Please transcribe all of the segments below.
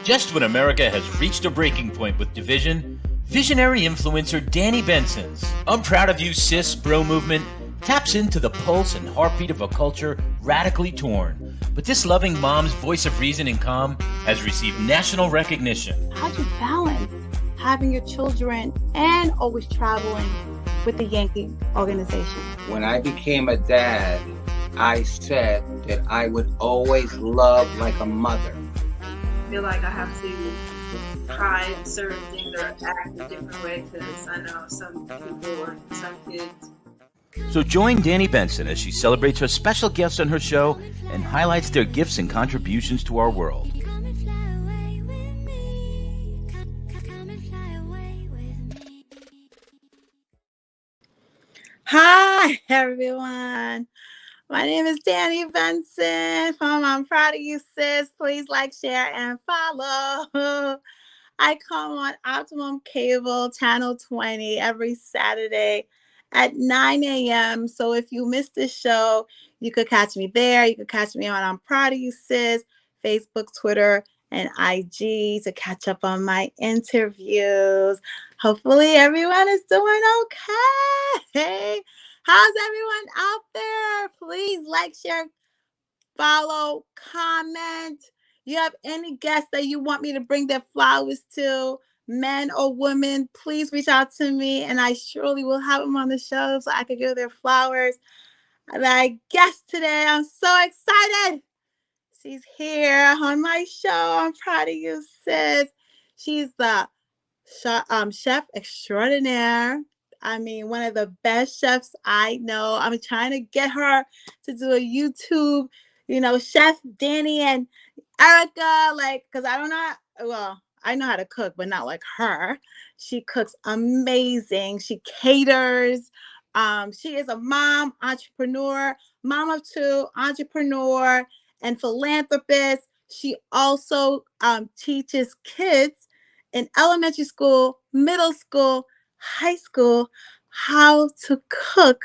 Just when America has reached a breaking point with division, visionary influencer Danni Benson's "I'm Proud of You, Sis, Bro" movement taps into the pulse and heartbeat of a culture radically torn. But this loving mom's voice of reason and calm has received national recognition. How'd you balance having your children and always traveling with the Yankee organization? When I became a dad, I said that I would always love like a mother. I feel like I have to try certain things or act a different way because I know some people or some kids. So join Danni Benson as she celebrates her special guests on her show and highlights their gifts and contributions to our world. Hi, everyone. My name is Danni Benson from "I'm Proud of You, Sis." Please like, share, and follow. I come on Optimum Cable, Channel 20, every Saturday at 9 a.m. So if you missed this show, you could catch me there. You could catch me on "I'm Proud of You, Sis," Facebook, Twitter, and IG to catch up on my interviews. Hopefully everyone is doing okay. How's everyone out there? Please like, share, follow, comment. You have any guests that you want me to bring their flowers to, men or women, please reach out to me and I surely will have them on the show so I can give their flowers. My guest today, I'm so excited. She's here on my show. I'm proud of you, sis. She's the chef extraordinaire. I mean, one of the best chefs I know. I'm trying to get her to do a YouTube, Chef Danni and Erica, because I don't know. Well, I know how to cook, but not like her. She cooks amazing. She caters. She is a mom, entrepreneur, mom of two, entrepreneur, and philanthropist. She also teaches kids in elementary school, middle school, high school how to cook,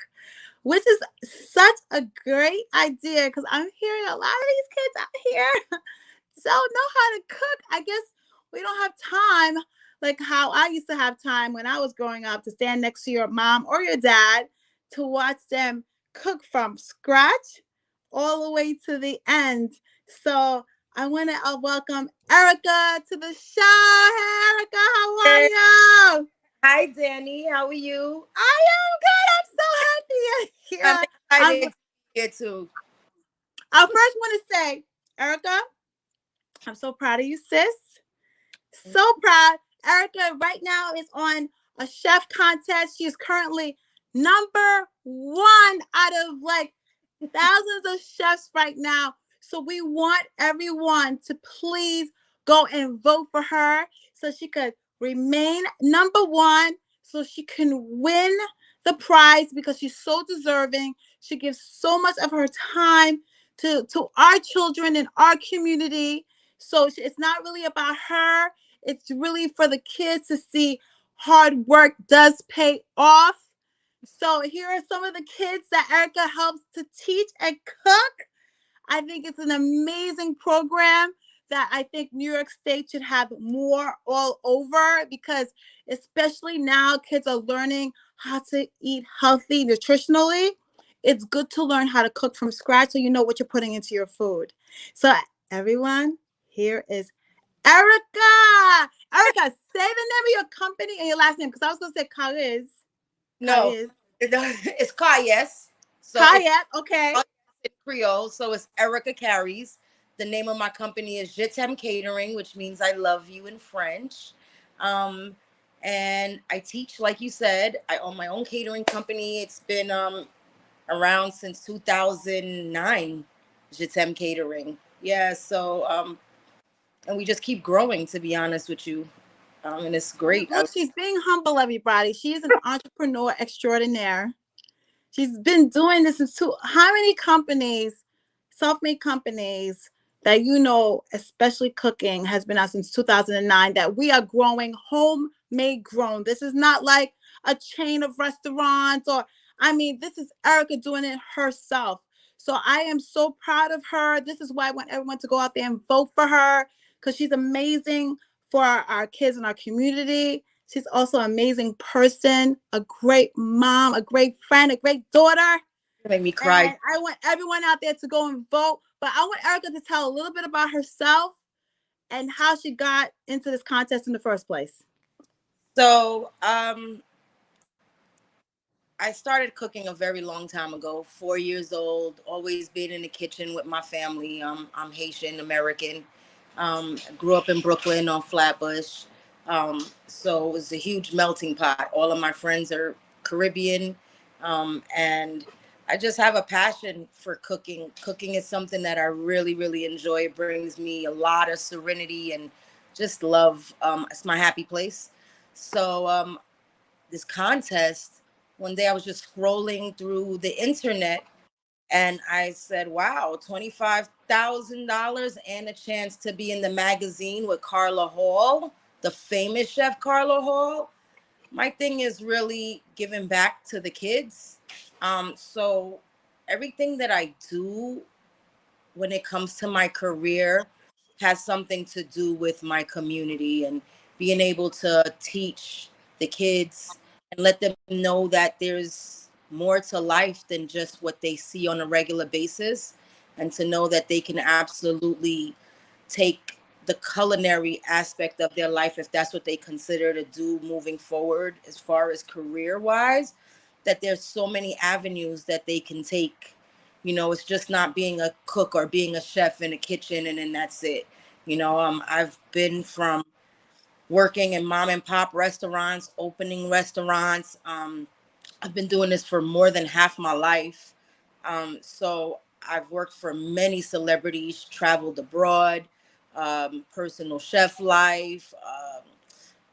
which is such a great idea because I'm hearing a lot of these kids out here don't know how to cook. I guess we don't have time like how I used to have time when I was growing up to stand next to your mom or your dad to watch them cook from scratch all the way to the end. So I want to welcome Erica to the show. Hey, Erica, how are you? Hi, Danni. How are you? I am good. I'm so happy you're here. I'm excited to be here too. I first want to say, Erica, I'm so proud of you, sis. So proud. Erica right now is on a chef contest. She's currently number 1 out of thousands of chefs right now. So we want everyone to please go and vote for her so she could remain number 1, so she can win the prize because she's so deserving. She gives so much of her time to our children in our community. So it's not really about her. It's really for the kids to see hard work does pay off. So here are some of the kids that Erica helps to teach and cook. I think it's an amazing program that I think New York State should have more all over because especially now kids are learning how to eat healthy nutritionally. It's good to learn how to cook from scratch so you know what you're putting into your food. So everyone, here is Erica. Erica, say the name of your company and your last name because I was going to say Kariz. No, it's Kayes. So Kayes, okay. It's Creole, so it's Erica Carries. The name of my company is Je t'aime Catering, which means I love you in French. And I teach, like you said, I own my own catering company. It's been around since 2009, Je t'aime Catering. Yeah, so, and we just keep growing, to be honest with you. And it's great. Look, she's being humble, everybody. She's an entrepreneur extraordinaire. She's been doing this since how many companies, self-made companies that especially cooking, has been out since 2009 that we are growing homemade grown. This is not like a chain of restaurants this is Erica doing it herself. So I am so proud of her. This is why I want everyone to go out there and vote for her because she's amazing for our kids in our community. She's also an amazing person, a great mom, a great friend, a great daughter. You made me cry. And I want everyone out there to go and vote. But I want Erica to tell a little bit about herself and how she got into this contest in the first place. So, I started cooking a very long time ago, 4 years old, always been in the kitchen with my family. I'm Haitian American. Grew up in Brooklyn on Flatbush. So it was a huge melting pot. All of my friends are Caribbean. And I just have a passion for cooking. Cooking is something that I really, really enjoy. It brings me a lot of serenity and just love. It's my happy place. So this contest, one day I was just scrolling through the internet and I said, wow, $25,000 and a chance to be in the magazine with Carla Hall, the famous chef Carla Hall. My thing is really giving back to the kids. So everything that I do when it comes to my career has something to do with my community and being able to teach the kids and let them know that there's more to life than just what they see on a regular basis, and to know that they can absolutely take the culinary aspect of their life, if that's what they consider to do moving forward as far as career wise, that there's so many avenues that they can take. You know, it's just not being a cook or being a chef in a kitchen and then that's it. You know, I've been from working in mom and pop restaurants, opening restaurants. I've been doing this for more than half my life. So I've worked for many celebrities, traveled abroad, personal chef life,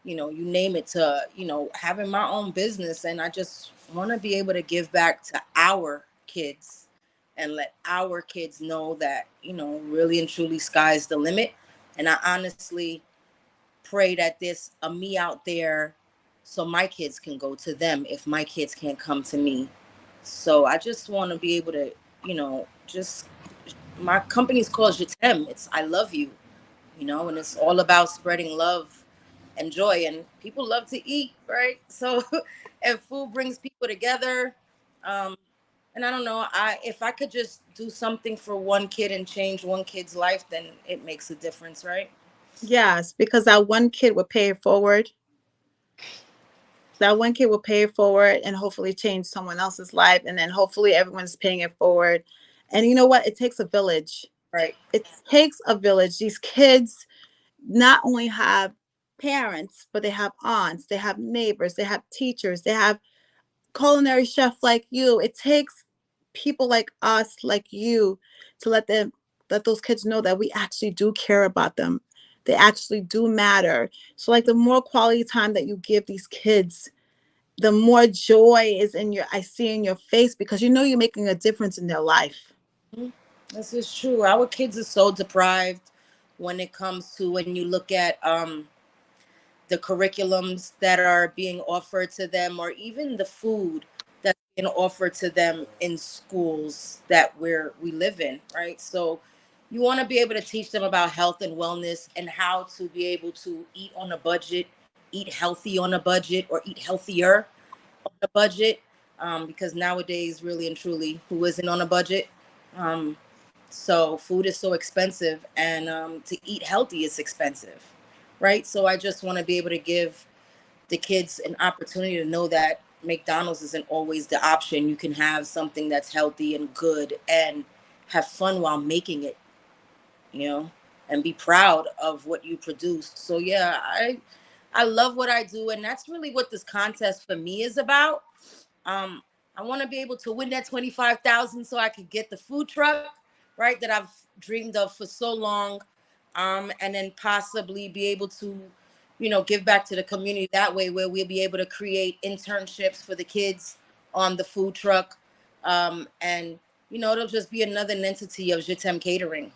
you know, you name it, to, you know, having my own business. And I just want to be able to give back to our kids and let our kids know that, you know, really and truly sky's the limit. And I honestly pray that there's a me out there so my kids can go to them if my kids can't come to me. So I just want to be able to, you know, just, my company's called Jitem. It's I love you, you know, and it's all about spreading love and joy. And people love to eat, right? So and food brings people together. Um, and I don't know, if I could just do something for one kid and change one kid's life, then it makes a difference, right? Yes, because that one kid will pay it forward. That one kid will pay it forward and hopefully change someone else's life. And then hopefully everyone's paying it forward. And you know what? It takes a village. Right. It takes a village. These kids not only have parents, but they have aunts, they have neighbors, they have teachers, they have culinary chef like you. It takes people like us, like you, to let those kids know that we actually do care about them. They actually do matter. So like the more quality time that you give these kids, the more joy is in your I see in your face, because you know you're making a difference in their life. Mhm. This is true. Our kids are so deprived when it comes to, when you look at the curriculums that are being offered to them, or even the food that's being offered to them in schools that we live in, right? So you want to be able to teach them about health and wellness and how to be able to eat on a budget, eat healthy on a budget, or eat healthier on a budget, because nowadays, really and truly, who isn't on a budget? Um, so food is so expensive, and to eat healthy is expensive, right? So I just want to be able to give the kids an opportunity to know that McDonald's isn't always the option. You can have something that's healthy and good and have fun while making it, you know, and be proud of what you produced. So yeah, I love what I do, and that's really what this contest for me is about. Um, I want to be able to win that 25,000 so I could get the food truck, right, that I've dreamed of for so long, and then possibly be able to, you know, give back to the community that way, where we'll be able to create internships for the kids on the food truck, and you know, it'll just be another entity of Jitem Catering.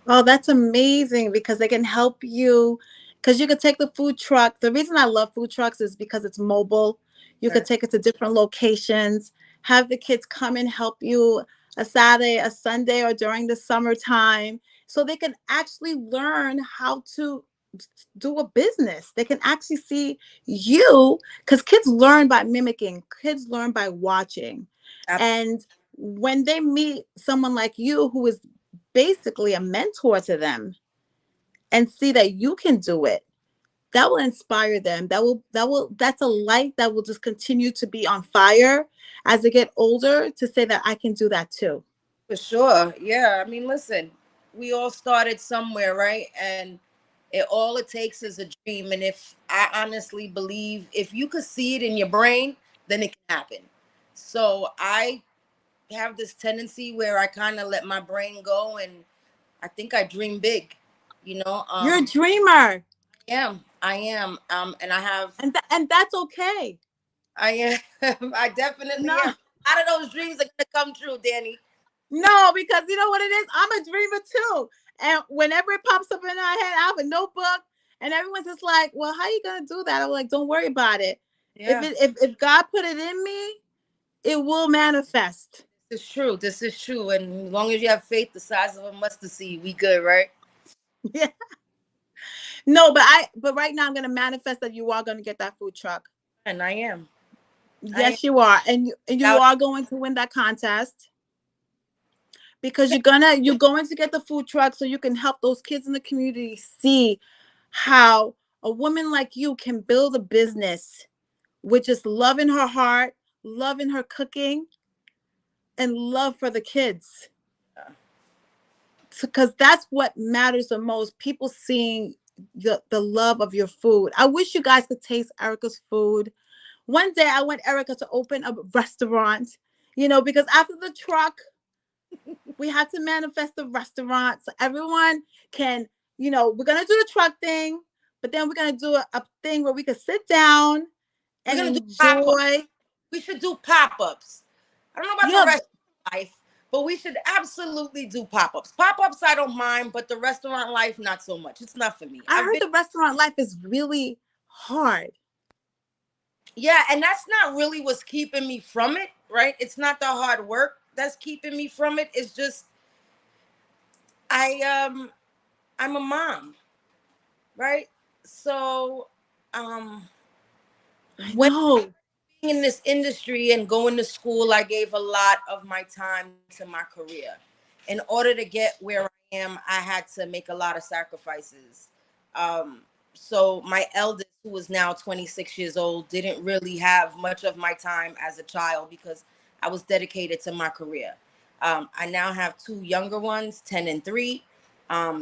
Oh, that's amazing, because they can help you. Because you could take the food truck. The reason I love food trucks is because it's mobile. You could Right. take it to different locations, have the kids come and help you a Saturday, a Sunday, or during the summertime. so they can actually learn how to do a business. They can actually see you, because kids learn by mimicking, kids learn by watching. And when they meet someone like you, who is basically a mentor to them, and see that you can do it, that will inspire them. That's a light that will just continue to be on fire as they get older, to say that I can do that too. For sure. Yeah. I mean, listen, we all started somewhere, right? And all it takes is a dream. And if I honestly believe, if you could see it in your brain, then it can happen. So I have this tendency where I kind of let my brain go, and I think I dream big, you know. You're a dreamer. I am. And I have, and that's okay. I am. I definitely No. am. Out of those dreams are gonna come true, Danny. No, because you know what it is? I'm a dreamer too. And whenever it pops up in our head, I have a notebook, and everyone's just like, well, how are you gonna do that? I'm like, don't worry about it. Yeah. If God put it in me, it will manifest. This is true. This is true. And as long as you have faith the size of a mustard seed, we good, right? Yeah. No, but right now I'm gonna manifest that you are gonna get that food truck. And I am. Yes, you are. And you are going to win that contest, because you're going to get the food truck, so you can help those kids in the community see how a woman like you can build a business with just love in her heart, love in her cooking, and love for the kids. Because that's what matters the most. People seeing the love of your food. I wish you guys could taste Erica's food. One day I want Erica to open a restaurant, because after the truck, we have to manifest the restaurant so everyone can, we're going to do the truck thing, but then we're going to do a thing where we can sit down and enjoy. We should do pop-ups. I don't know about the rest of life, but we should absolutely do pop-ups. Pop-ups I don't mind, but the restaurant life, not so much. It's not for me. I heard the restaurant life is really hard. Yeah, and that's not really what's keeping me from it, right? It's not the hard work that's keeping me from it. It's just I'm a mom, right? So when being in this industry and going to school, I gave a lot of my time to my career. In order to get where I am, I had to make a lot of sacrifices. So my eldest, who is now 26 years old, didn't really have much of my time as a child because I was dedicated to my career. I now have two younger ones, 10 and 3.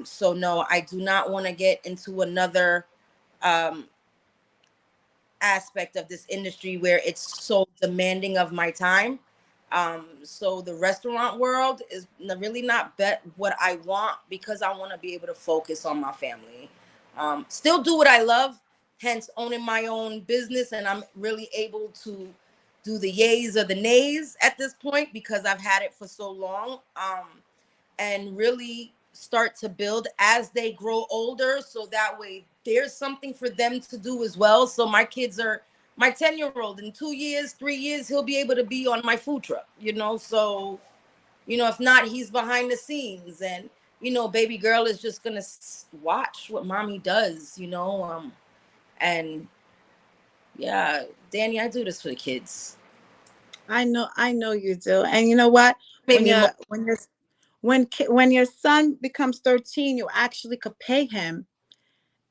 So no, I do not want to get into another aspect of this industry where it's so demanding of my time. So the restaurant world is really not what I want, because I want to be able to focus on my family. Still do what I love, hence owning my own business, and I'm really able to do the yays or the nays at this point because I've had it for so long, and really start to build as they grow older, so that way there's something for them to do as well. So my 10-year-old in 2 years, 3 years, he'll be able to be on my food truck, so if not, he's behind the scenes, and baby girl is just gonna watch what mommy does, and yeah, Danny, I do this for the kids. I know you do. And you know what? When your son becomes 13, you actually could pay him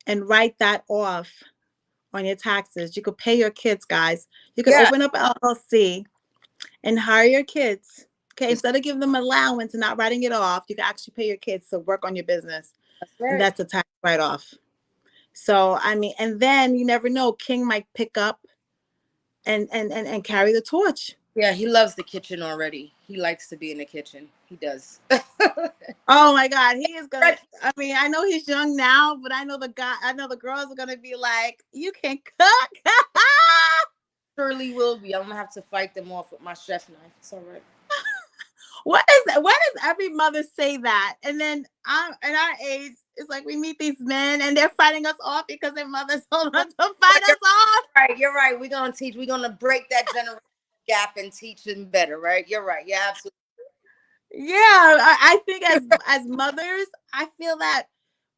and write that off on your taxes. You could pay your kids, guys. You could open up an LLC and hire your kids. Okay, instead of giving them allowance and not writing it off, you can actually pay your kids to work on your business. That's right. And that's a tax write-off. So, I mean, and then you never know, King might pick up and carry the torch. Yeah, he loves the kitchen already. He likes to be in the kitchen. He does. Oh my God, he is gonna. I mean, I know he's young now, but I know the girls are gonna be like, "You can cook." Surely will be. I'm gonna have to fight them off with my chef knife. It's all right. Why does every mother say that? And then in our age, it's like we meet these men and they're fighting us off because their mothers told us to fight us off. Right, you're right. We're gonna break that generation gap and teach them better, right? You're right. Yeah, absolutely. Yeah, I think as mothers, I feel that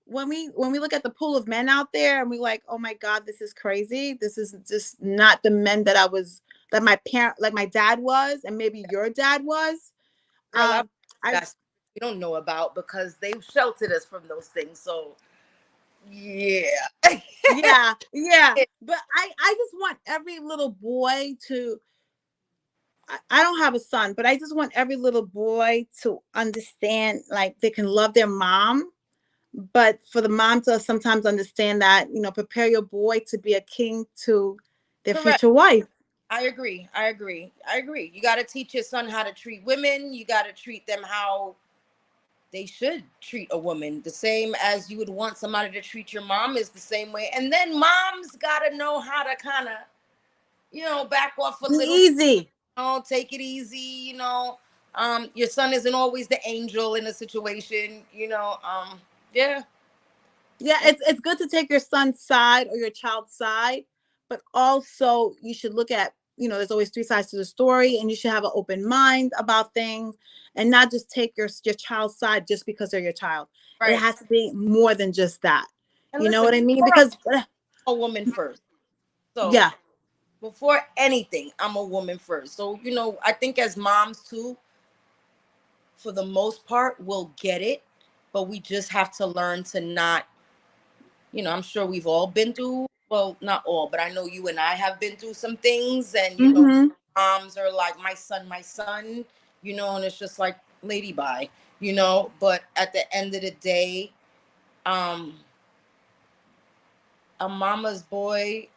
when we look at the pool of men out there and we like, oh my God, this is crazy. This is just not the men that my parent, like my dad was, and maybe your dad was. Girl, I I got we don't know about because they've sheltered us from those things. So yeah. yeah. But I just want every little boy to I don't have a son, but I just want every little boy to understand like they can love their mom, but for the mom to sometimes understand that, prepare your boy to be a king to their Correct. future wife. I agree. You got to teach your son how to treat women. You got to treat them how they should treat a woman. The same as you would want somebody to treat your mom is the same way. And then moms got to know how to kind of, back off a Be little, easy. take it easy. Your son isn't always the angel in a situation. Yeah. Yeah, it's good to take your son's side or your child's side, but also you should look at, there's always three sides to the story, and you should have an open mind about things and not just take your child's side just because they're your child. It Right. has to be more than just that. And You know listen, what I mean? Because a woman first. So yeah. before anything, I'm a woman first. So, I think as moms too, for the most part, we'll get it, but we just have to learn to not, I'm sure we've all been through, well, not all, but I know you and I have been through some things, and, Mm-hmm. moms are like, my son, and it's just like, lady bye, but at the end of the day, um, a mama's boy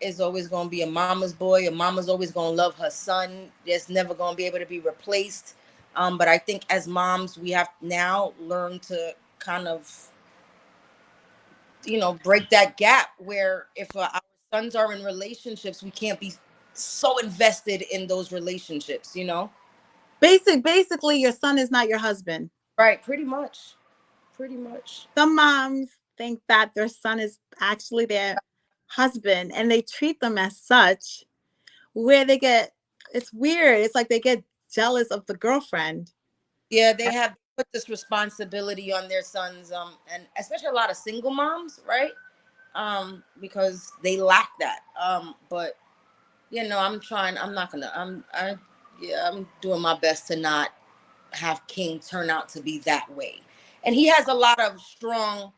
is always going to be a mama's boy. A mama's always going to love her son. There's never going to be able to be replaced. But I think as moms, we have now learned to kind of, break that gap where if our sons are in relationships, we can't be so invested in those relationships. Basically, your son is not your husband. Right. Pretty much. Some moms think that their son is actually their husband and they treat them as such, where it's weird. It's like they get jealous of the girlfriend. Yeah, they have put this responsibility on their sons, and especially a lot of single moms, right? Because they lack that. But I'm doing my best to not have King turn out to be that way. And he has a lot of strong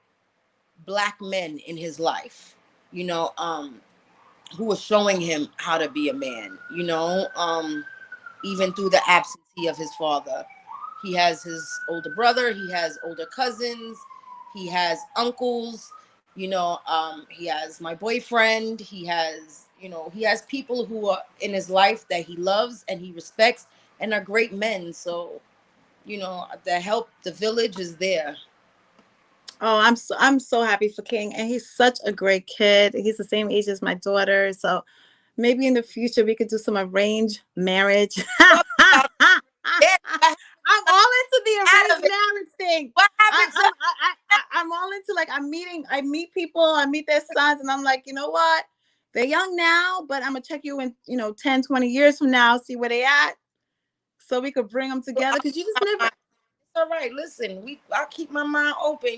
Black men in his life, who are showing him how to be a man, even through the absentee of his father. He has his older brother, he has older cousins, he has uncles, he has my boyfriend, he has people who are in his life that he loves and he respects and are great men. So, the help, the village is there. Oh, I'm so happy for King, and he's such a great kid. He's the same age as my daughter, so maybe in the future we could do some arranged marriage. I'm all into the arranged marriage thing. What happened to I'm all into like I meet people, I meet their sons, and I'm like, you know what? They're young now, but I'm gonna check you in, 10, 20 years from now, see where they at, so we could bring them together. Because you just never. All right, listen, I'll keep my mind open,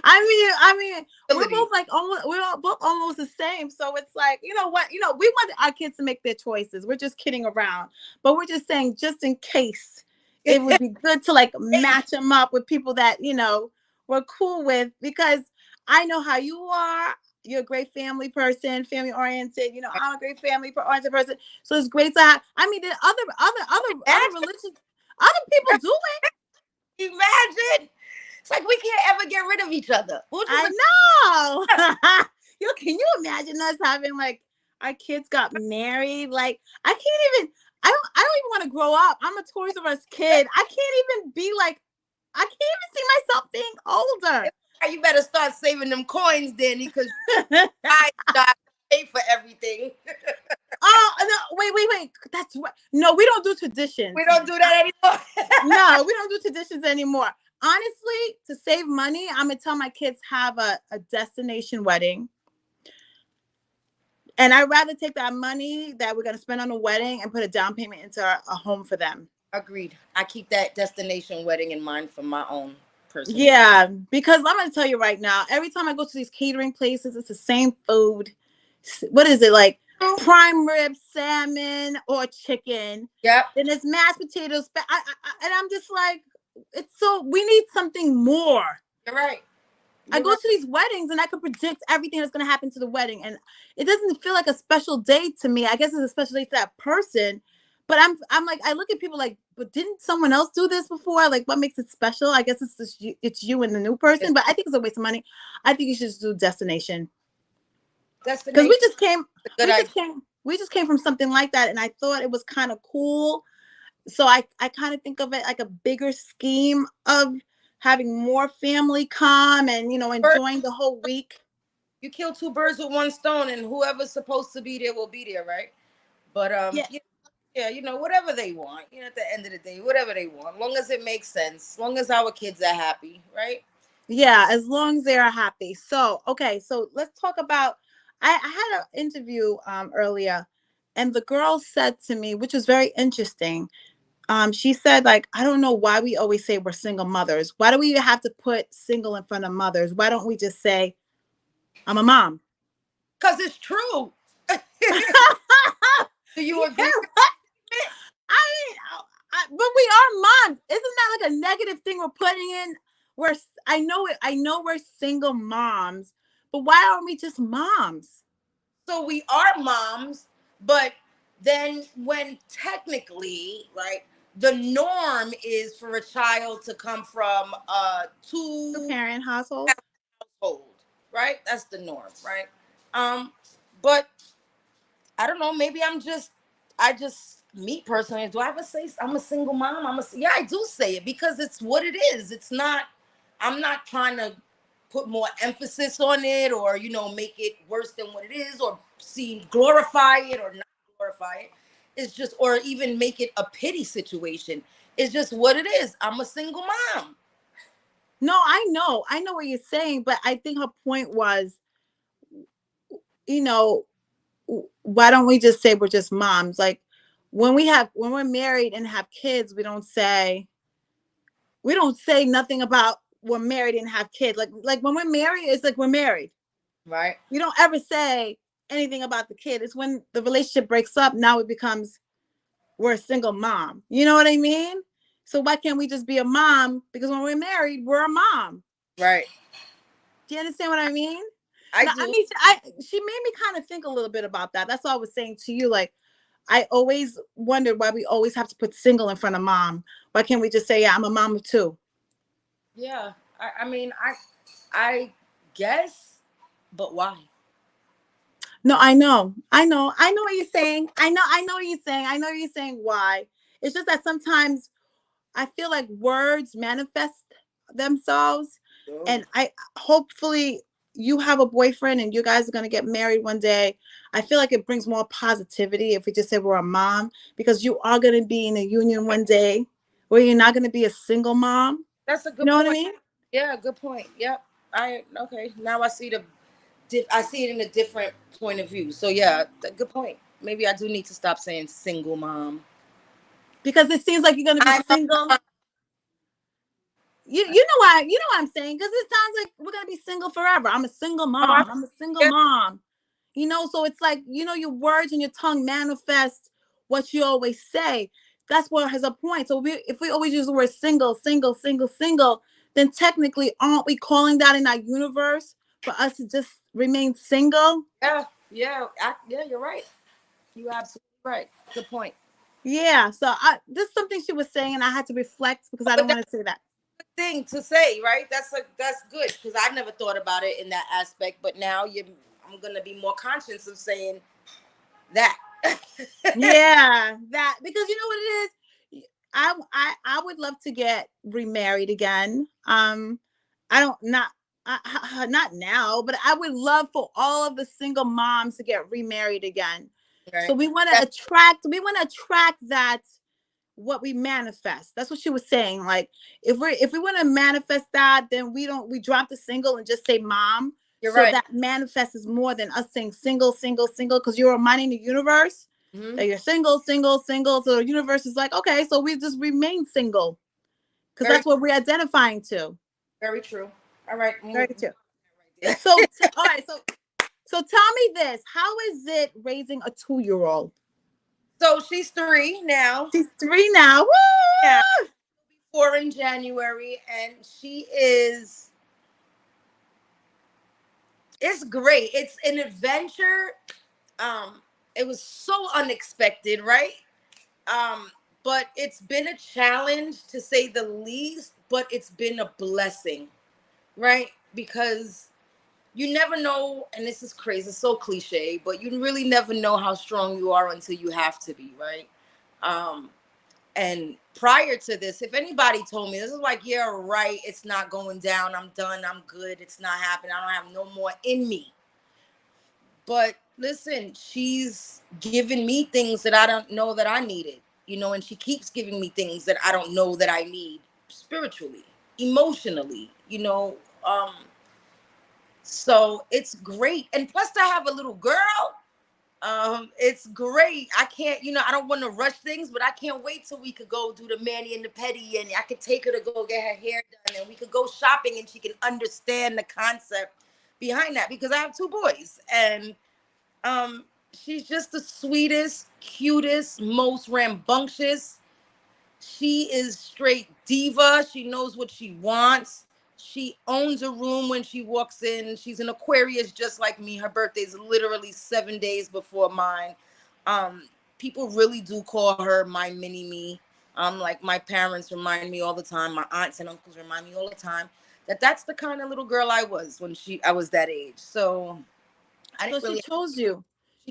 I mean, we're both like both almost the same. So it's like, you know what? We want our kids to make their choices. We're just kidding around, but we're just saying, just in case, it would be good to like match them up with people that we're cool with, because I know how you are. You're a great family person, family oriented. I'm a great family oriented person. So it's great to have. I mean, there are other religions, other people do it. Imagine. It's like we can't ever get rid of each other. I know. Can you imagine us having like our kids got married? Like I don't even want to grow up. I'm a Toys R Us kid. I can't even be like, I can't even see myself being older. You better start saving them coins, Danny, because I pay for everything. Oh no! Wait! That's what. No, we don't do traditions. We don't do that anymore. No, we don't do traditions anymore. Honestly, to save money, I'm gonna tell my kids have a destination wedding, and I'd rather take that money that we're gonna spend on a wedding and put a down payment into a home for them. Agreed. I keep that destination wedding in mind for my own personal. Yeah, because I'm going to tell you right now, every time I go to these catering places, it's the same food. What is it, like prime rib, salmon, or chicken? Yep. Then it's mashed potatoes. And I'm just like, we need something more. You're right. I go to these weddings and I can predict everything that's going to happen to the wedding. And it doesn't feel like a special day to me. I guess it's a special day to that person. But I'm like, I look at people like, but didn't someone else do this before? Like, what makes it special? I guess it's you and the new person. But I think it's a waste of money. I think you should just do destination. Because we just came from something like that. And I thought it was kind of cool. So I kind of think of it like a bigger scheme of having more family come and, enjoying the whole week. You kill two birds with one stone, and whoever's supposed to be there will be there, right? But yeah, whatever they want, at the end of the day, whatever they want, as long as it makes sense, as long as our kids are happy, right? Yeah, as long as they are happy. So, okay, so let's talk about, I had an interview earlier, and the girl said to me, which was very interesting, she said, like, I don't know why we always say we're single mothers. Why do we have to put single in front of mothers? Why don't we just say, I'm a mom? Because it's true. Do you agree? But we are moms. Isn't that like a negative thing we're putting in? I know we're single moms, but why aren't we just moms? So we are moms, but then when technically, right, the norm is for a child to come from a two-parent household, right? That's the norm, right? But I don't know, maybe me personally, do I ever say I'm a single mom? Yeah, I do say it because it's what it is. I'm not trying to put more emphasis on it or, make it worse than what it is or glorify it or not glorify it. It's just, or even make it a pity situation. It's just what it is. I'm a single mom. No, I know what you're saying, but I think her point was, why don't we just say we're just moms? Like when we're married and have kids, we don't say nothing about we're married and have kids. Like when we're married, it's like we're married. Right. We don't ever say anything about the kid. It's when the relationship breaks up, now it becomes we're a single mom. You know what I mean? So why can't we just be a mom? Because when we're married, we're a mom. Right. Do you understand what I mean? I do. I mean, she made me kind of think a little bit about that. That's all I was saying to you. Like, I always wondered why we always have to put single in front of mom. Why can't we just say, yeah, I'm a mom of two? Yeah. I mean, I guess, but why? No, I know what you're saying. I know what you're saying. I know you're saying why. It's just that sometimes I feel like words manifest themselves. Oh. And hopefully you have a boyfriend and you guys are going to get married one day. I feel like it brings more positivity if we just say we're a mom, because you are going to be in a union one day where you're not going to be a single mom. That's a good point. You know what I mean? Yeah, good point. Yep. Okay. Now I see it in a different point of view. So yeah, good point. Maybe I do need to stop saying single mom. Because it seems like you're going to be single. You know why? You know what I'm saying? Because it sounds like we're going to be single forever. I'm a single mom. I'm a single mom. So it's like, your words and your tongue manifest what you always say. That's what has a point. So if we always use the word single, then technically aren't we calling that in our universe for us to just remain single? Yeah, you're right. You're absolutely right. Good point. Yeah, so this is something she was saying, and I had to reflect because I don't want to say that. Thing to say, right? That's good, because I never thought about it in that aspect, but now I'm gonna be more conscious of saying that. Yeah, that, because you know what it is. I would love to get remarried again. Not now, but I would love for all of the single moms to get remarried again. Right. So we want to attract that, what we manifest. That's what she was saying. Like if we want to manifest that, then we drop the single and just say mom. You're right. So that manifests more than us saying single, because you're reminding the universe that you're single. So the universe is like, okay, so we just remain single because that's what we're identifying to. Very true. All right. Very true. So all right, so tell me this: how is it raising a 2-year-old? So she's 3 now. She's 3 now. Woo! Yeah. 4 in January, and she is. It's great. It's an adventure. It was so unexpected, right? But it's been a challenge to say the least, but it's been a blessing, right? Because you never know, and this is crazy, it's so cliche, but you really never know how strong you are until you have to be, right? And prior to this, if anybody told me, this is like, yeah, right, it's not going down, I'm done, I'm good, it's not happening, I don't have no more in me. But listen, she's given me things that I don't know that I needed, and she keeps giving me things that I don't know that I need spiritually, emotionally, so it's great. And plus to have a little girl, it's great. I can't, I don't want to rush things, but I can't wait till we could go do the mani and the pedi, and I could take her to go get her hair done, and we could go shopping, and she can understand the concept behind that, because I have 2 boys, and she's just the sweetest, cutest, most rambunctious. She is straight diva. She knows what she wants. She owns a room when she walks in. She's an Aquarius just like me. Her birthday's literally 7 days before mine. People really do call her my mini me. Like my parents remind me all the time. My aunts and uncles remind me all the time that's the kind of little girl I was when I was that age. So I didn't really. She chose you.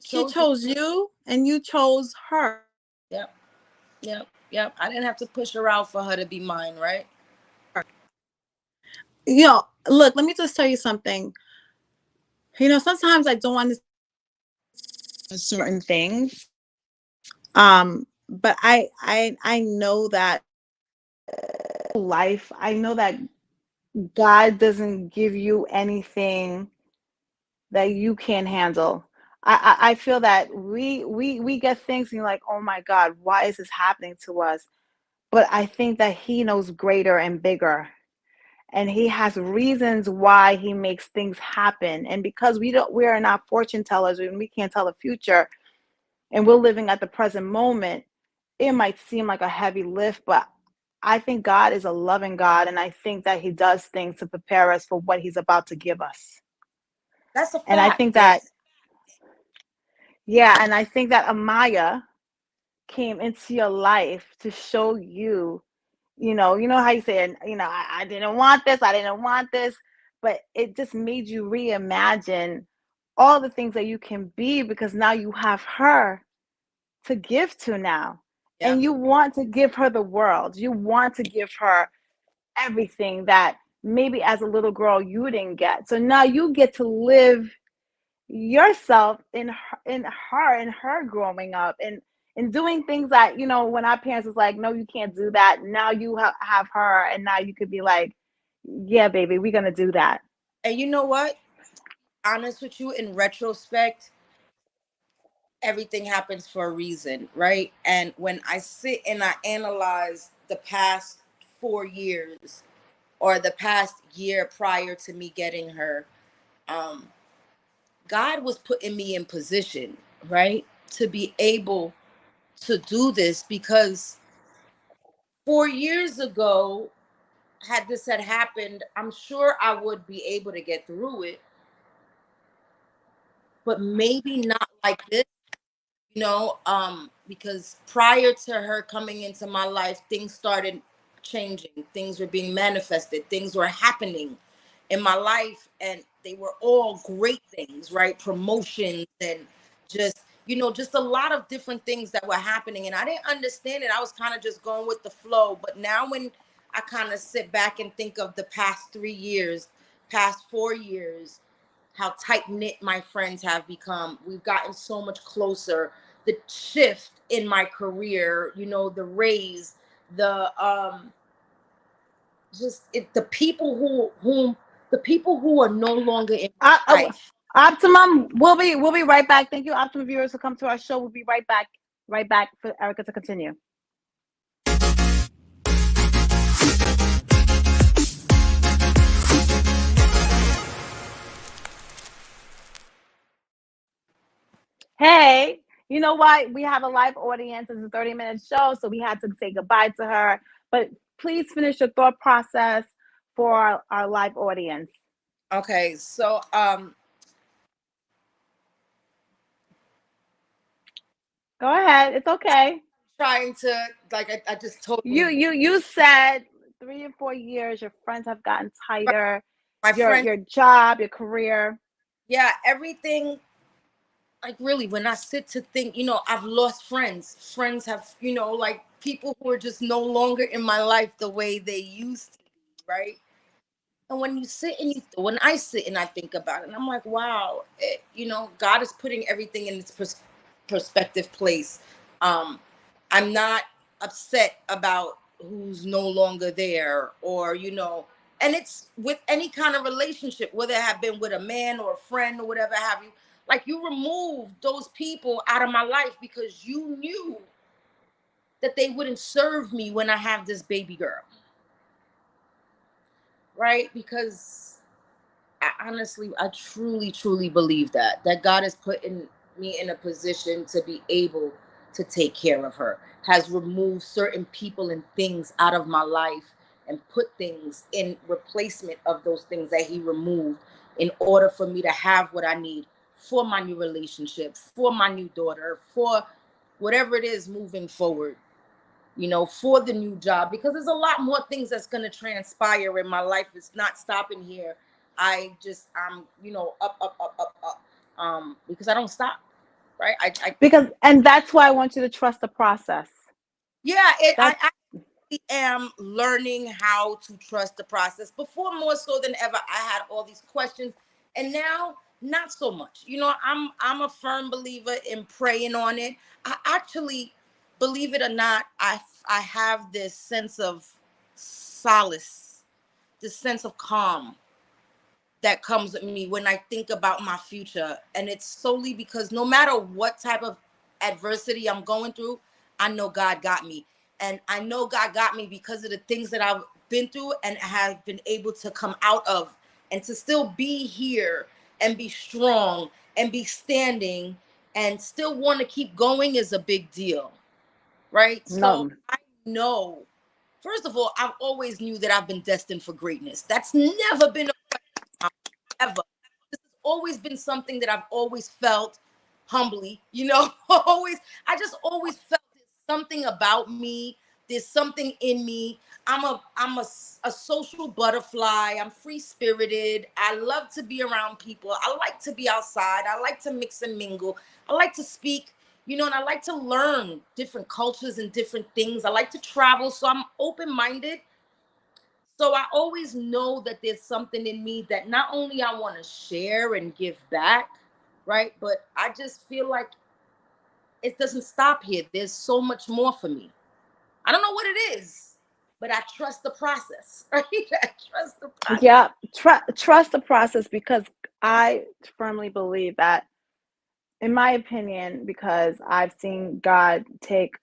She chose you, and you chose her. Yep. I didn't have to push her out for her to be mine, right? Look, let me just tell you something. Sometimes I don't understand certain things. But I know that life, I know that God doesn't give you anything that you can't handle. I feel that we get things and you're like, oh my God, why is this happening to us? But I think that he knows greater and bigger. And he has reasons why he makes things happen. And because we are not fortune tellers and we can't tell the future, and we're living at the present moment, it might seem like a heavy lift, but I think God is a loving God, and I think that he does things to prepare us for what he's about to give us. That's a fact. And I think that, yeah, and I think that Amaya came into your life to show you, how you say, I didn't want this, but it just made you reimagine all the things that you can be, because now you have her to give to now. Yep. And you want to give her the world. You want to give her everything that maybe as a little girl you didn't get. So now you get to live yourself in her growing up and doing things that, when our parents was like, no, you can't do that. Now you have her, and now you could be like, yeah, baby, we're going to do that. And you know what? Honest with you, in retrospect, everything happens for a reason, right? And when I sit and I analyze the past 4 years or the past year prior to me getting her, God was putting me in position, right, to be able to do this, because 4 years ago, had this had happened, I'm sure I would be able to get through it, but maybe not like this, because prior to her coming into my life, things started changing. Things were being manifested. Things were happening in my life, and they were all great things, right? Promotions and just a lot of different things that were happening, and I didn't understand it. I was kind of just going with the flow. But now when I kind of sit back and think of the past 3 years, past 4 years, how tight-knit my friends have become, we've gotten so much closer, the shift in my career, the raise, the the people who are no longer in my life. Optimum, we'll be right back. Thank you, Optimum viewers, who come to our show. We'll be right back for Erica to continue. Hey, you know what? We have a live audience. It's a 30-minute show, so we had to say goodbye to her. But please finish your thought process for our live audience. Okay, so go ahead. It's okay. Trying to, like, I just told you said 3 or 4 years your friends have gotten tighter. My friend, your job, your career. Yeah, everything. Like, really, when I sit to think, I've lost friends. Friends have, like, people who are just no longer in my life the way they used to be, right? And when I sit and I think about it, and I'm like, wow, God is putting everything in its perspective place. I'm not upset about who's no longer there, or, and it's with any kind of relationship, whether it have been with a man or a friend or whatever have you. Like, you remove those people out of my life because you knew that they wouldn't serve me when I have this baby girl. Right? Because I truly, truly believe that God has put me in a position to be able to take care of her, has removed certain people and things out of my life and put things in replacement of those things that he removed in order for me to have what I need for my new relationship, for my new daughter, for whatever it is moving forward, for the new job, because there's a lot more things that's going to transpire in my life. It's not stopping here. I'm up, because I don't stop, right? And that's why I want you to trust the process. Yeah, I am learning how to trust the process. Before, more so than ever, I had all these questions, and now not so much. I'm a firm believer in praying on it. I actually, believe it or not, I have this sense of solace, this sense of calm that comes with me when I think about my future. And it's solely because no matter what type of adversity I'm going through, I know God got me. And I know God got me because of the things that I've been through and have been able to come out of, and to still be here and be strong and be standing and still want to keep going is a big deal. Right? No. So I know, first of all, I've always knew that I've been destined for greatness. That's never been ever. This has always been something that I've always felt humbly, always. I just always felt there's something about me. There's something in me. I'm a social butterfly. I'm free spirited. I love to be around people. I like to be outside. I like to mix and mingle. I like to speak, and I like to learn different cultures and different things. I like to travel. So I'm open-minded. So I always know that there's something in me that not only I want to share and give back, right? But I just feel like it doesn't stop here. There's so much more for me. I don't know what it is, but I trust the process, right? I trust the process. Yeah, trust the process, because I firmly believe that, in my opinion, because I've seen God take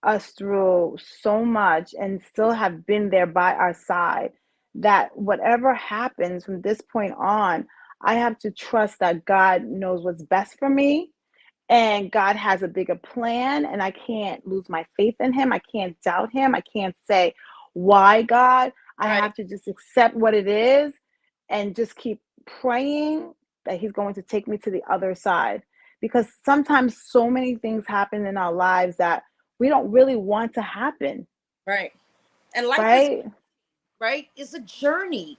us through so much and still have been there by our side, that whatever happens from this point on, I have to trust that God knows what's best for me, and God has a bigger plan, and I can't lose my faith in him. I can't doubt him. I can't say, why, God? I Right. have to just accept what it is and just keep praying that he's going to take me to the other side. Because sometimes so many things happen in our lives that we don't really want to happen. Right. And life right? It's a journey.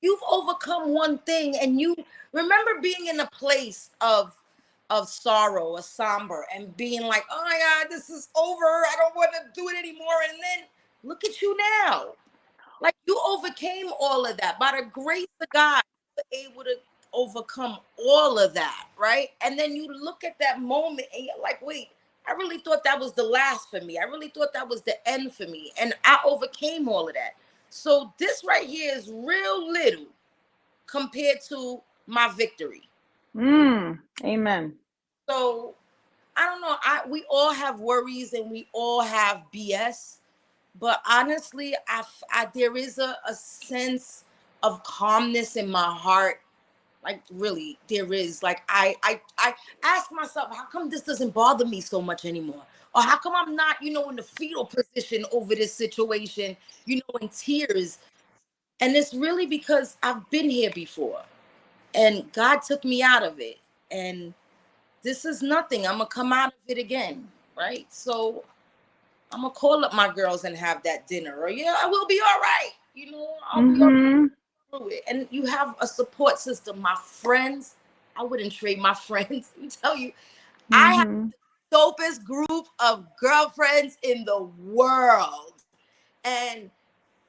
You've overcome one thing, and you remember being in a place of sorrow or somber and being like, oh my God, this is over. I don't want to do it anymore. And then look at you now. Like, you overcame all of that. By the grace of God, you were able to overcome all of that, right? And then you look at that moment and you're like, wait, I really thought that was the last for me. I really thought that was the end for me. And I overcame all of that. So this right here is real little compared to my victory. Amen. So I don't know. We all have worries and we all have BS, but honestly, there is a sense of calmness in my heart. Like really, there is. Like I ask myself, how come this doesn't bother me so much anymore? Or how come I'm not, in the fetal position over this situation, in tears? And it's really because I've been here before and God took me out of it. And this is nothing. I'm going to come out of it again. Right. So I'm going to call up my girls and have that dinner. Or, I will be all right. I'll be all right through it. And you have a support system. My friends, I wouldn't trade my friends. Let me tell you, I have the dopest group of girlfriends in the world. And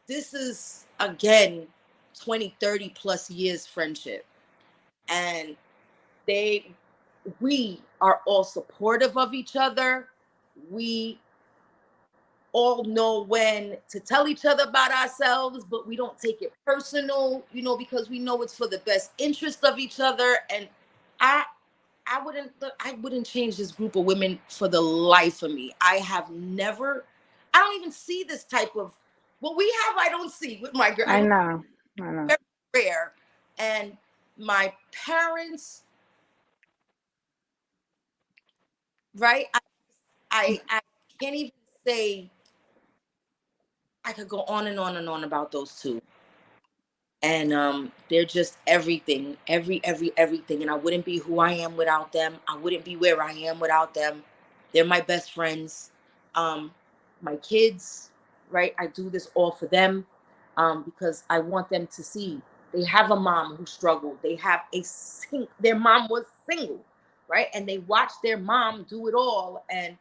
this is, again, 20, 30 plus years friendship. And we are all supportive of each other. We all know when to tell each other about ourselves, but we don't take it personal, because we know it's for the best interest of each other. And I wouldn't change this group of women for the life of me. I don't even see this type of what we have. I don't see with my girl. I know. Very rare. And my parents, right? I can't even say. I could go on and on and on about those two. And they're just everything, everything. And I wouldn't be who I am without them. I wouldn't be where I am without them. They're my best friends. My kids, right? I do this all for them because I want them to see they have a mom who struggled. They have their mom was single, right? And they watched their mom do it all. And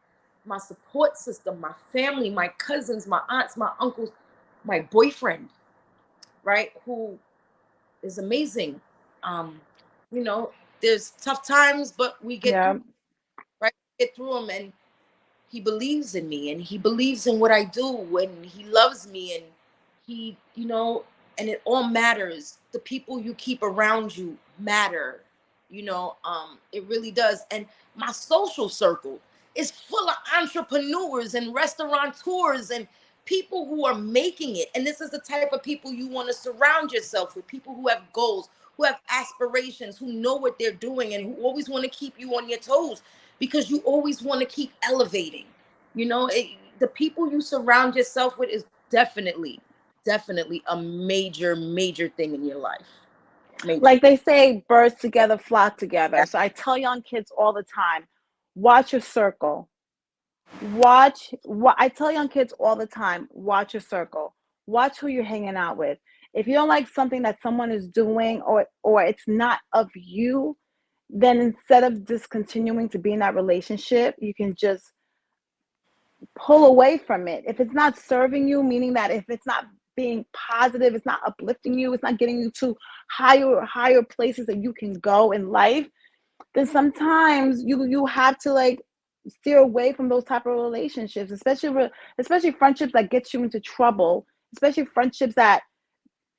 my support system, my family, my cousins, my aunts, my uncles, my boyfriend, right, who is amazing. There's tough times, but we get through, right? Get through them, and he believes in me, and he believes in what I do, and he loves me, and he, and it all matters. The people you keep around you matter, it really does. And my social circle is full of entrepreneurs and restaurateurs and people who are making it. And this is the type of people you want to surround yourself with, people who have goals, who have aspirations, who know what they're doing, and who always want to keep you on your toes because you always want to keep elevating. The people you surround yourself with is definitely a major thing in your life. Major. Like they say, birds together flock together. So I tell young kids all the time, watch your circle. I tell young kids all the time, watch your circle. Watch who you're hanging out with. If you don't like something that someone is doing or it's not of you, then instead of discontinuing to be in that relationship, you can just pull away from it. If it's not serving you, meaning that if it's not being positive, it's not uplifting you, it's not getting you to higher places that you can go in life, then sometimes you have to steer away from those type of relationships, especially friendships that get you into trouble, especially friendships that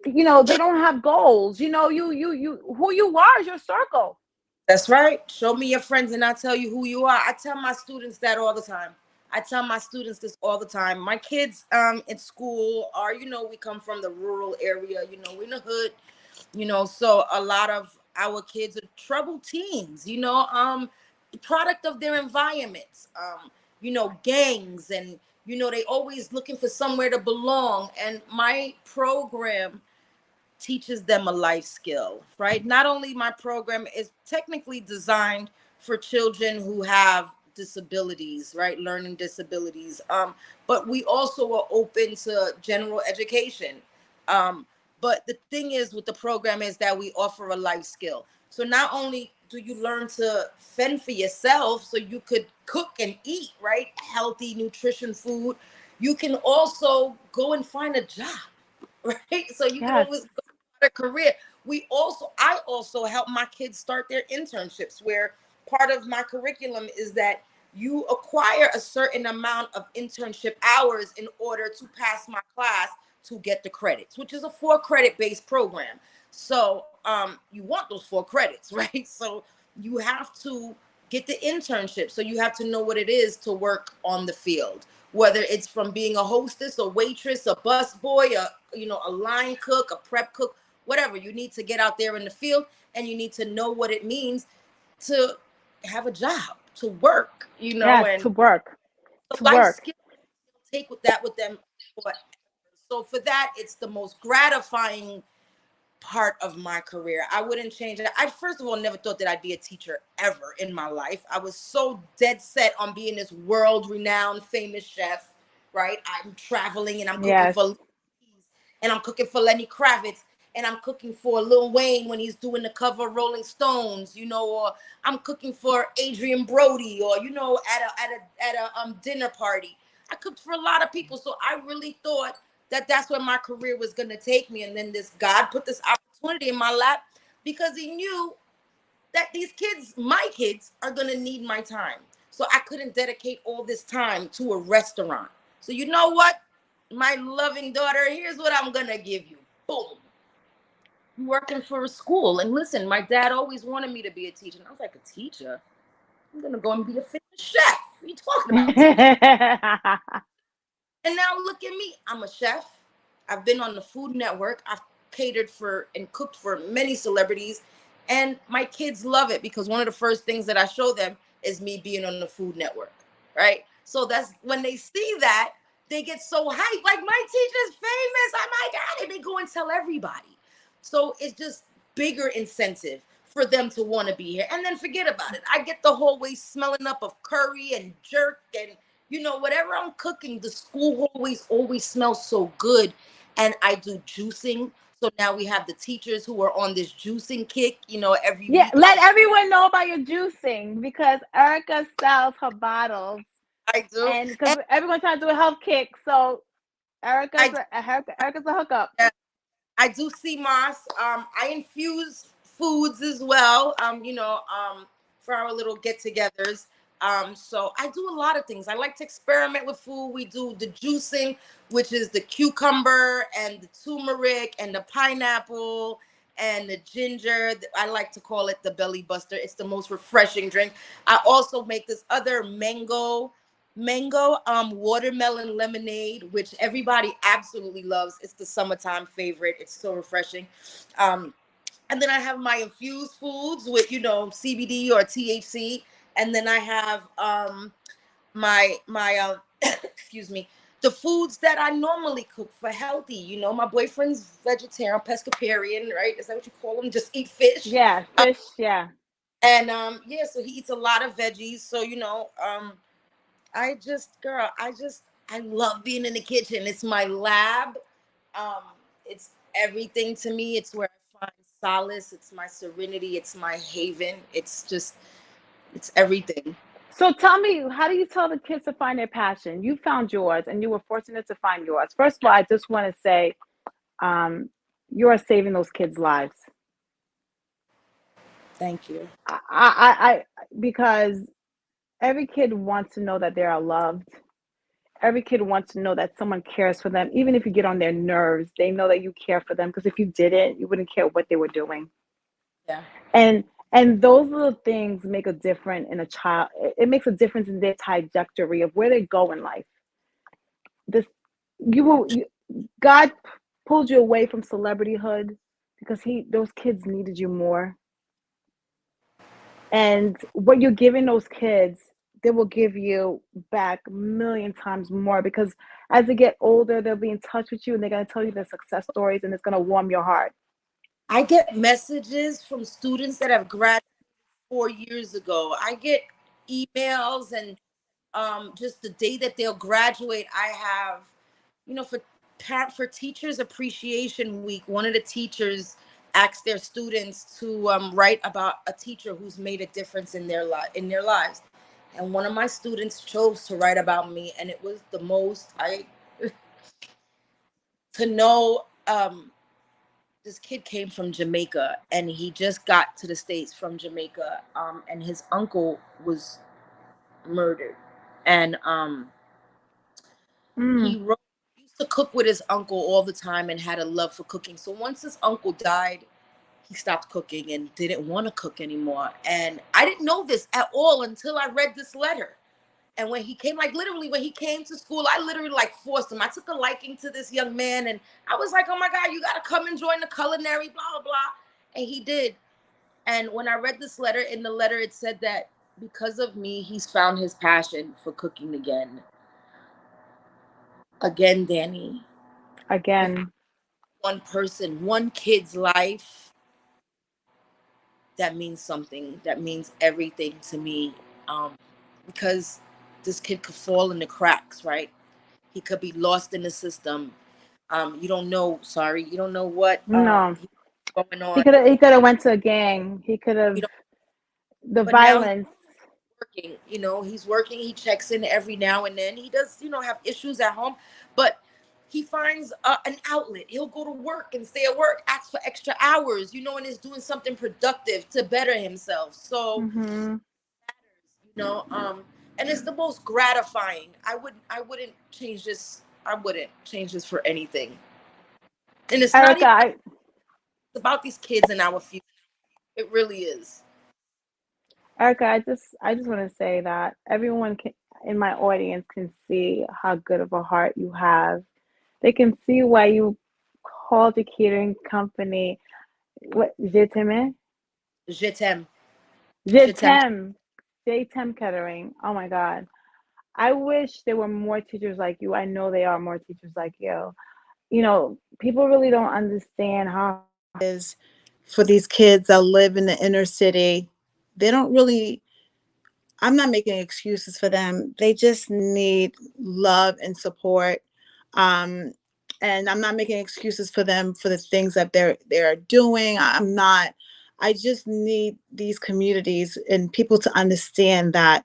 they don't have goals. You who you are is your circle. That's right. Show me your friends and I'll tell you who you are. I tell my students that all the time. I tell my students this all the time. My kids in school are, we come from the rural area, we're in the hood, so a lot of our kids are troubled teens, product of their environments, gangs, and, they always looking for somewhere to belong. And my program teaches them a life skill, right? Not only my program is technically designed for children who have disabilities, right? Learning disabilities. But we also are open to general education. But the thing is with the program is that we offer a life skill. So not only do you learn to fend for yourself so you could cook and eat, right? Healthy nutrition food. You can also go and find a job, right? So you can always go a career. I also help my kids start their internships, where part of my curriculum is that you acquire a certain amount of internship hours in order to pass my class to get the credits, which is a 4-credit based program. So you want those 4 credits, right? So you have to get the internship. So you have to know what it is to work on the field, whether it's from being a hostess, a waitress, a busboy, a line cook, a prep cook, whatever. You need to get out there in the field, and you need to know what it means to have a job, to work, Yes, and to work. the To life work. skill, take with that with them forever. So for that, it's the most gratifying part of my career. I wouldn't change it. I first of all never thought that I'd be a teacher ever in my life. I was so dead set on being this world-renowned famous chef, right? I'm traveling and I'm cooking Yes. for and I'm cooking for Lenny Kravitz, and I'm cooking for Lil Wayne when he's doing the cover of Rolling Stones, or I'm cooking for Adrian Brody, or at a dinner party. I cooked for a lot of people, so I really thought that that's where my career was going to take me. And then this God put this opportunity in my lap because he knew that these kids, my kids, are going to need my time. So I couldn't dedicate all this time to a restaurant. So you know what, my loving daughter, here's what I'm going to give you. Boom. I'm working for a school. And listen, my dad always wanted me to be a teacher. And I was like, a teacher? I'm going to go and be a famous chef. What are you talking about? And now look at me. I'm a chef. I've been on the Food Network. I've catered for and cooked for many celebrities. And my kids love it because one of the first things that I show them is me being on the Food Network, right? So that's when they see that, they get so hyped. Like, my teacher's famous. Oh my God. And they go and tell everybody. So it's just bigger incentive for them to want to be here. And then forget about it. I get the whole way smelling up of curry and jerk and whatever I'm cooking, the school always smells so good. And I do juicing. So now we have the teachers who are on this juicing kick, every Yeah, week. let everyone know about your juicing because Erica sells her bottles, I do. and because And everyone's trying to do a health kick, so Erica's a hookup. I do see Moss. I infuse foods as well. For our little get-togethers. So I do a lot of things. I like to experiment with food. We do the juicing, which is the cucumber and the turmeric and the pineapple and the ginger. I like to call it the belly buster. It's the most refreshing drink. I also make this other mango watermelon lemonade, which everybody absolutely loves. It's the summertime favorite. It's so refreshing. And then I have my infused foods with CBD or THC. And then I have my excuse me, the foods that I normally cook for healthy. My boyfriend's vegetarian, pescatarian, right? Is that what you call them? Just eat fish. Yeah, fish. Yeah. And yeah, so he eats a lot of veggies. So I love being in the kitchen. It's my lab. It's everything to me. It's where I find solace. It's my serenity. It's my haven. It's everything. So tell me, how do you tell the kids to find their passion? You found yours, and you were fortunate to find yours. First of all, I just want to say, you are saving those kids' lives. Thank you. Because every kid wants to know that they are loved. Every kid wants to know that someone cares for them. Even if you get on their nerves, they know that you care for them. Because if you didn't, you wouldn't care what they were doing. Yeah. And those little things make a difference in a child. It makes a difference in their trajectory of where they go in life. God pulled you away from celebrityhood because those kids needed you more. And what you're giving those kids, they will give you back a million times more because as they get older, they'll be in touch with you and they're going to tell you their success stories and it's going to warm your heart. I get messages from students that have graduated 4 years ago. I get emails and just the day that they'll graduate. I have, for Teachers Appreciation Week, one of the teachers asked their students to write about a teacher who's made a difference in their lives. And one of my students chose to write about me, and it was the most to know. This kid came from Jamaica, and he just got to the States from Jamaica, and his uncle was murdered, and he used to cook with his uncle all the time and had a love for cooking. So once his uncle died, he stopped cooking and didn't want to cook anymore. And I didn't know this at all until I read this letter. And when he came, like literally when he came to school, I literally like forced him. I took a liking to this young man, and I was like, oh my God, you got to come and join the culinary, blah, blah, blah. And he did. And when I read this letter, in the letter, it said that because of me, he's found his passion for cooking again. Again, Danny. Again. One person, one kid's life, that means something. That means everything to me. Because this kid could fall in the cracks, right? He could be lost in the system. You don't know. Sorry, you don't know what No. going on. He could have went to a gang. He could have the But now violence. Working, he's working. He checks in every now and then. He does, have issues at home, but he finds an outlet. He'll go to work and stay at work, ask for extra hours, and is doing something productive to better himself. So, and it's the most gratifying. I wouldn't change this. I wouldn't change this for anything. And it's Erica, not even about these kids in our future. It really is. Erica, I just want to say that everyone in my audience can see how good of a heart you have. They can see why you called the catering company. What, Je t'aime? Je t'aime. Je t'aime. Catering. Oh my God. I wish there were more teachers like you. I know there are more teachers like you. People really don't understand how it is for these kids that live in the inner city. They don't really, I'm not making excuses for them. They just need love and support. Um, and I'm not making excuses for them for the things that they're doing. I'm not. I just need these communities and people to understand that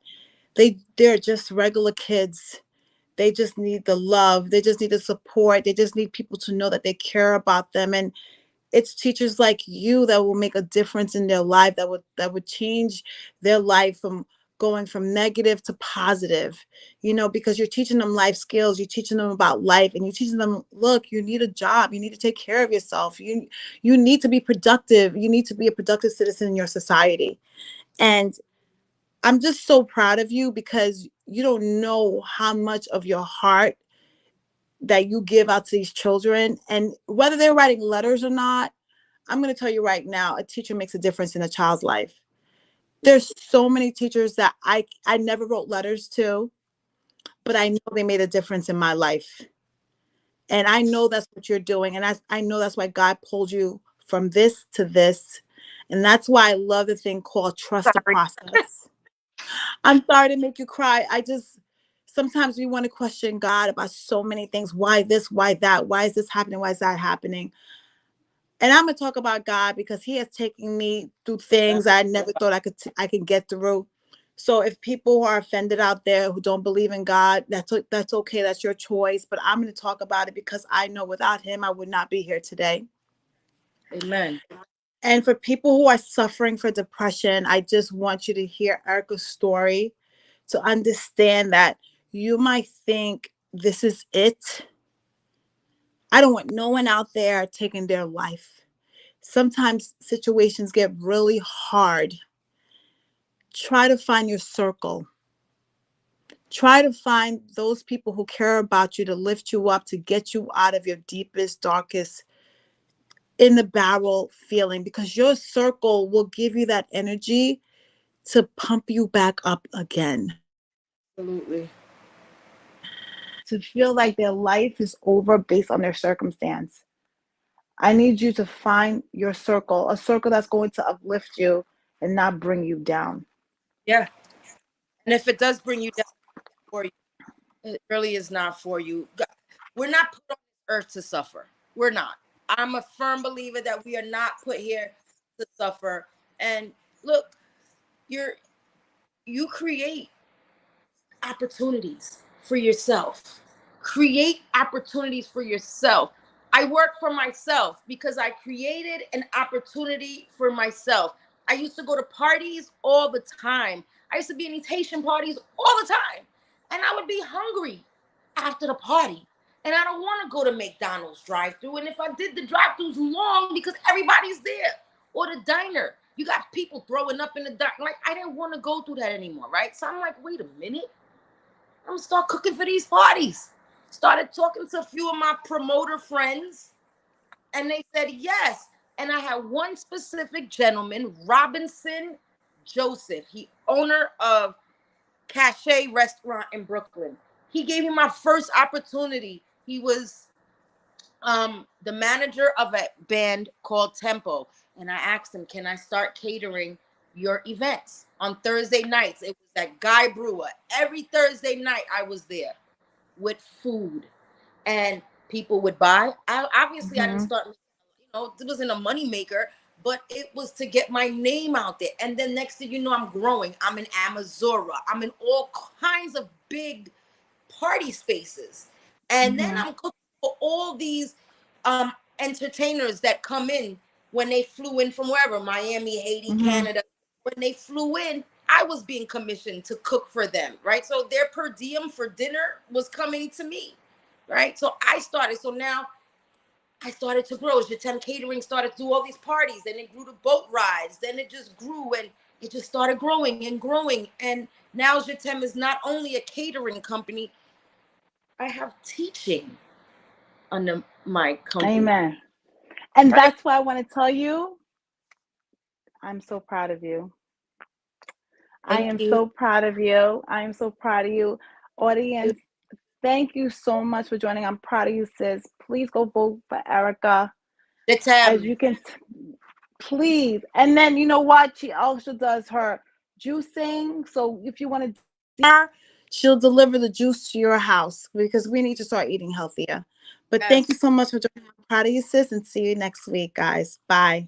they're just regular kids. They just need the love. They just need the support. They just need people to know that they care about them. And it's teachers like you that will make a difference in their life, that would change their life from going from negative to positive, because you're teaching them life skills, you're teaching them about life, and you're teaching them, look, you need a job, you need to take care of yourself, you need to be productive, you need to be a productive citizen in your society. And I'm just so proud of you, because you don't know how much of your heart that you give out to these children. And whether they're writing letters or not, I'm going to tell you right now, a teacher makes a difference in a child's life. There's so many teachers that I never wrote letters to, but I know they made a difference in my life. And I know that's what you're doing. And I know that's why God pulled you from this to this. And that's why I love the thing called trust the process. I'm sorry to make you cry. Sometimes we want to question God about so many things. Why this? Why that? Why is this happening? Why is that happening? And I'm gonna talk about God because He has taken me through things I never thought I could get through. So if people are offended out there who don't believe in God, that's okay. That's your choice. But I'm going to talk about it because I know without Him, I would not be here today. Amen. And for people who are suffering from depression, I just want you to hear Erica's story to understand that you might think this is it. I don't want no one out there taking their life. Sometimes situations get really hard. Try to find your circle. Try to find those people who care about you, to lift you up, to get you out of your deepest, darkest, in the barrel feeling, because your circle will give you that energy to pump you back up again. Absolutely. To feel like their life is over based on their circumstance. I need you to find your circle, a circle that's going to uplift you and not bring you down. Yeah. And if it does bring you down, for you, it really is not for you. We're not put on earth to suffer. We're not. I'm a firm believer that we are not put here to suffer. And look, you create opportunities for yourself. Create opportunities for yourself. I work for myself because I created an opportunity for myself. I used to go to parties all the time. I used to be in these Haitian parties all the time. And I would be hungry after the party. And I don't want to go to McDonald's drive-thru. And if I did, the drive-thru's long because everybody's there. or the diner. You got people throwing up in the diner. Like, I didn't want to go through that anymore, right? So I'm like, wait a minute. I'm going to start cooking for these parties. Started talking to a few of my promoter friends, and they said yes. And I had one specific gentleman, Robinson Joseph. He owner of Cachet Restaurant in Brooklyn. He gave me my first opportunity. He was the manager of a band called Tempo. And I asked him, can I start catering your events on Thursday nights? It was at Guy Brewer. Every Thursday night I was there with food, and people would buy. Obviously, I didn't start, it wasn't a money maker, but it was to get my name out there. And then next thing you know, I'm growing. I'm in Amazura. I'm in all kinds of big party spaces. And then I'm cooking for all these entertainers that come in when they flew in from wherever, Miami, Haiti, Canada. When they flew in, I was being commissioned to cook for them, right? So their per diem for dinner was coming to me, right? So now I started to grow. Jetem Catering started to do all these parties, and it grew to boat rides. Then it just grew, and it just started growing and growing. And now Jetem is not only a catering company, I have teaching under my company. Amen. And Right. that's why I want to tell you, I'm so proud of you. I am so proud of you. I am so proud of you. Audience, thank you so much for joining. I'm proud of you, sis. Please go vote for Erica. As you can, please. And then, you know what? She also does her juicing. So if you want to, she'll deliver the juice to your house, because we need to start eating healthier. But thank you so much for joining. I'm proud of you, sis, and see you next week, guys. Bye.